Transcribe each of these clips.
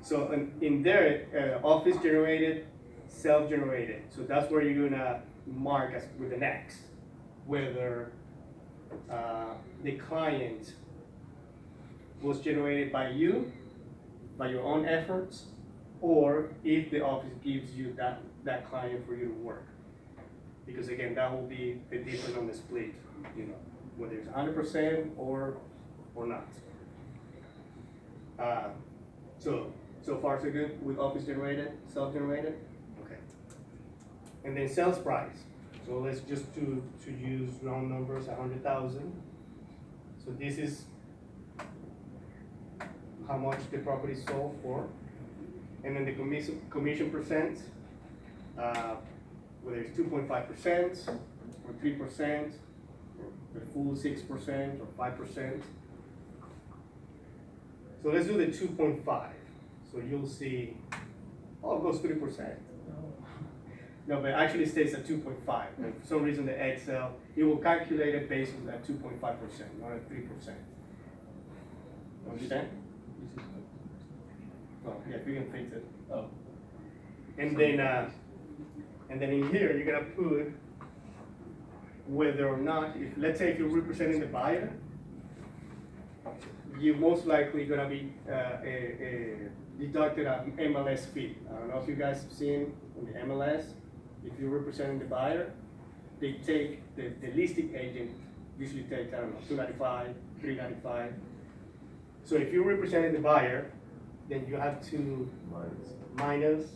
So in there, office generated, self-generated. So that's where you're gonna mark as with an X, whether the client was generated by you, by your own efforts, or if the office gives you that client for you to work. Because again, that will be the difference on the split, whether it's 100% or not. So far so good with office generated, self-generated? Okay. And then sales price. So let's just to use round numbers, 100,000. So this is how much the property sold for. And then the commission percent, whether it's 2.5% or 3%, or the full 6% or 5%. So let's do the 2.5. So you'll see, it goes 3%. No, but it actually stays at 2.5. And for some reason, the Excel, it will calculate it based on that 2.5%, not at 3%. Understand? Oh, yeah, we can fix it. Oh. And then in here, you're gonna put whether or not, let's say if you're representing the buyer, you most likely gonna be deducted an MLS fee. I don't know if you guys have seen on the MLS, if you're representing the buyer, they take, the listing agent usually takes, I don't know, $295, $395. So if you're representing the buyer, then you have to minus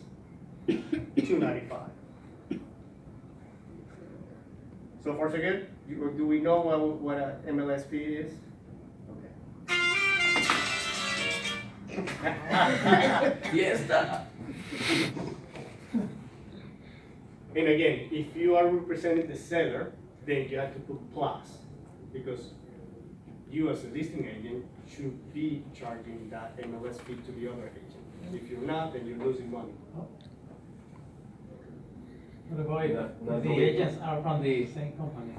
$295. So far so good? Do we know what an MLS fee is? Yes, that. And again, if you are representing the seller, then you have to put plus, because you as a listing agent should be charging that MLS fee to the other agent. If you're not, then you're losing money. What about if the agents are from the same company?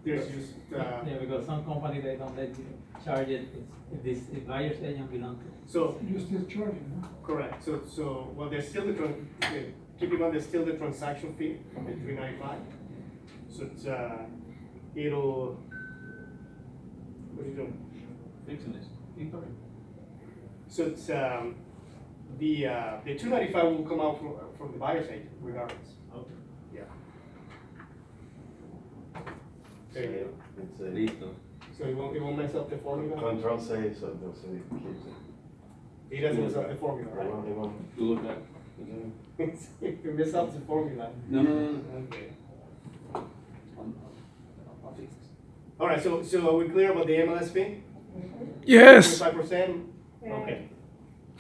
There's just, Yeah, because some company, they don't let you charge it if buyer's agent belongs to. so, You're still charging, huh? correct, so, well, there's still keep in mind, there's still the transaction fee, the $395. So it's, it'll, what are you doing? Fixing this. So it's, the $295 will come out from the buyer's agent regardless. Okay. Yeah. There you go. It's a Listo. So it won't mess up the formula? control say so it keeps it. It doesn't mess up the formula, It right? won't- You look back. If it mess up the formula. No. Okay. I'll fix this. All right, so are we clear about the MLS fee? Yes. 5%? Okay.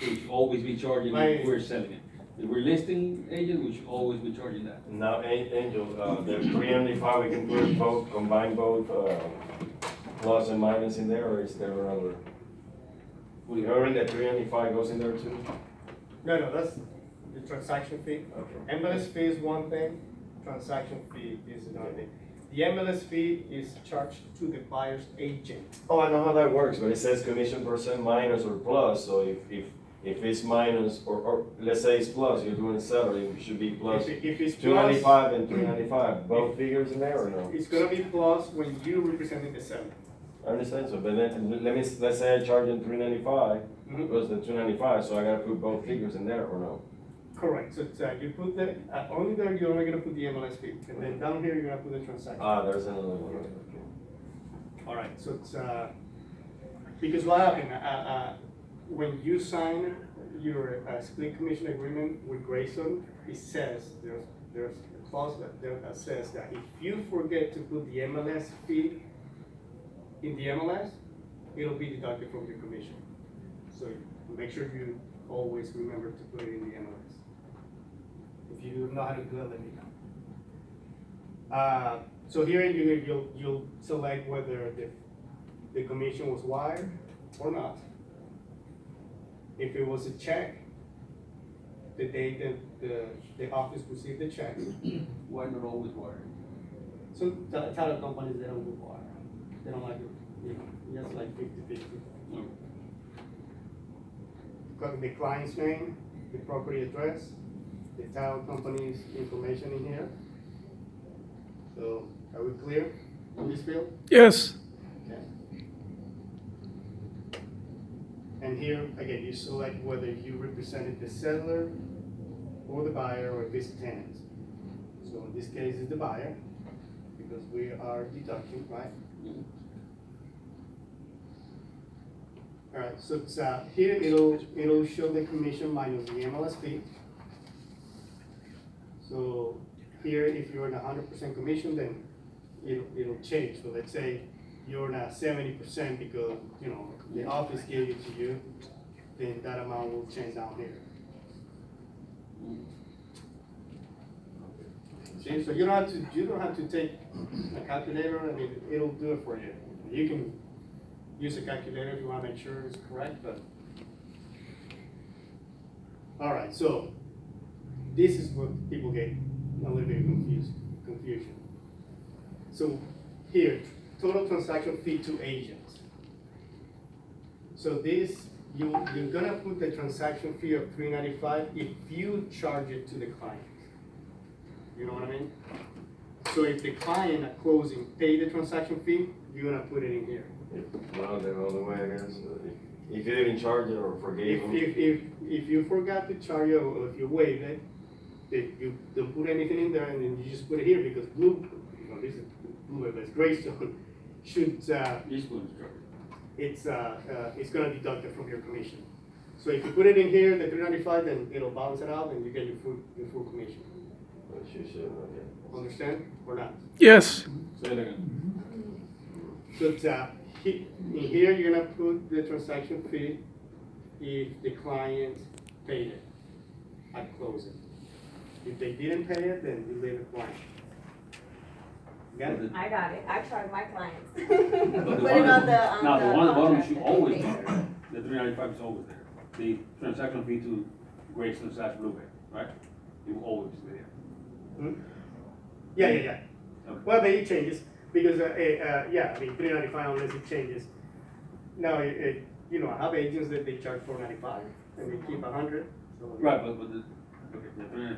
We should always be charging My- if we're selling it. If we're listing agent, we should always be charging that. Now, Angel, the 305, we can put both, combine both, plus and minus in there, or is there another? What do you- Remember that 395 goes in there too? No, that's the transaction fee. Okay. MLS fee is one thing, transaction fee is another thing. The MLS fee is charged to the buyer's agent. Oh, I know how that works, but it says commission percent minus or plus, so if it's minus, or let's say it's plus, you're doing a salary, it should be plus If it's plus, 295 and 395, both figures in there or no? it's gonna be plus when you representing the seller. I understand, so, but then, let's say I charge them 395, Mhm. goes to 295, so I gotta put both figures in there or no? Correct, so it's, you put the, only there, you're only gonna put the MLS fee, and then down here, you're gonna put the transaction. Ah, there's another one, okay. All right, so it's, because what happened, when you sign your split commission agreement with Graystone, it says, there's a clause that says that if you forget to put the MLS fee in the MLS, it'll be deducted from your commission. So make sure you always remember to put it in the MLS. If you don't know how to do it, let me know. So here you'll select whether the commission was wired or not. If it was a check, the date that the office received the check. Why not always wire? So title companies, they don't do wire. They don't like it, just like 50/50. Okay. Got the client's name, the property address, the title company's information in here. So, are we clear on this field? Yes. Okay. And here, again, you select whether you represented the seller or the buyer or if it's a tenant. So in this case, it's the buyer, because we are deducting, right? All right, so it's, here it'll show the commission minus the MLS fee. So here, if you're in 100% commission, then it'll change. So let's say you're not 70% because, you know, the office gave it to you, then that amount will change down here. See, so you don't have to take a calculator. I mean, it'll do it for you. You can use a calculator if you want to make sure it's correct, but. All right, so this is what people get a little bit confusion. So here, total transaction fee to agents. So this, you're gonna put the transaction fee of $395 if you charge it to the client. You know what I mean? So if the client at closing pay the transaction fee, you're gonna put it in here. No, the other way, I guess. If you didn't charge it or forgave them. If you forgot to charge it or if you waived it, you don't put anything in there and then you just put it here because this is Blue, but it's Graystone, should, This one's covered. it's gonna deduct it from your commission. So if you put it in here, the $395, then it'll balance it out and you get your full commission. Okay. Understand or not? Yes. Say it again. So it's, in here, you're gonna put the transaction fee if the client paid it at closing. If they didn't pay it, then you leave it blank. Got it? I got it. I charge my clients. But Put the it one, on the, now the one at the bottom contract should that always they be pay. there. The 395 is always there. The transaction fee to Graystone/Blueberry, right? It will always be there. Hmm? Yeah. Okay. Well, but it changes because, yeah, I mean, $395 unless it changes. Now, you know, I have agents that they charge $495 and they keep 100. So Right, but the, okay, the 395